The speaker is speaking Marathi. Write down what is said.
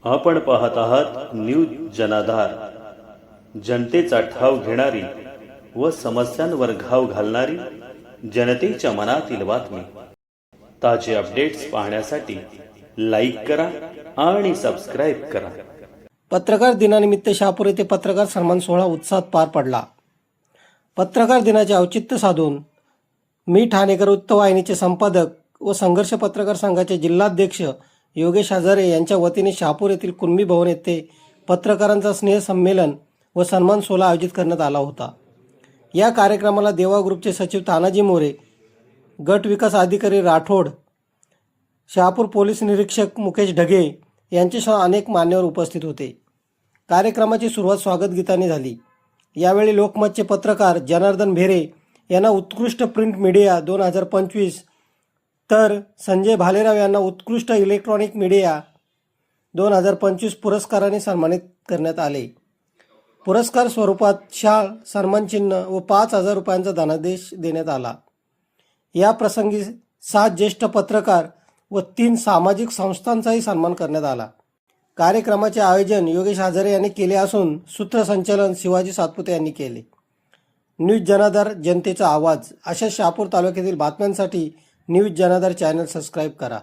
आपण पाहत आहात न्यूज जनाधार, जनतेचा ठाव घेणारी व समस्यांवर घाव घालणारी जनतेच्या मनातील बातमी। ताजे अपडेट्स पाहण्यासाठी लाईक करा आणि सबस्क्राइब करा। पत्रकार दिनानिमित्त शहापूर येथे पत्रकार सन्मान सोहळा उत्साहात पार पडला। पत्रकार दिनाचे औचित्य साधून मी ठाणेकर वृत्तवाहिनीचे संपादक व संघर्ष पत्रकार संघाचे जिल्हाध्यक्ष योगेश हजारे यांच्या वतीने शहापूर येथील कुणबी भवन येथे पत्रकारांचा स्नेह संमेलन व सन्मान सोहळा आयोजित करण्यात आला होता। या कार्यक्रमाला देवा ग्रुपचे सचिव तानाजी मोरे, गट विकास अधिकारी राठोड, शहापूर पोलीस निरीक्षक मुकेश ढगे यांच्यासह अनेक मान्यवर उपस्थित होते। कार्यक्रमाची सुरुवात स्वागत गीताने झाली। यावेळी लोकमतचे पत्रकार जनार्दन भेरे यांना उत्कृष्ट प्रिंट मीडिया 2025 तर संजय भालेराव यांना उत्कृष्ट इलेक्ट्रॉनिक मीडिया 2025 पुरस्काराने सन्मानित करण्यात आले। पुरस्कार स्वरूपात शाल, सन्मानचिन्ह व 5,000 रुपयांचा धनादेश देण्यात आला। या प्रसंगी 7 ज्येष्ठ पत्रकार व 3 सामाजिक संस्थांचाही सन्मान करण्यात आला। कार्यक्रमाचे आयोजन योगेश हजारे यांनी केले असून सूत्रसंचालन शिवाजी सातपुते यांनी केले। न्यूज जनाधार, जनतेचा आवाज अशा शहापूर तालुक्यातील बातम्यांसाठी न्यूज जनाधार चॅनल सबस्क्राईब करा।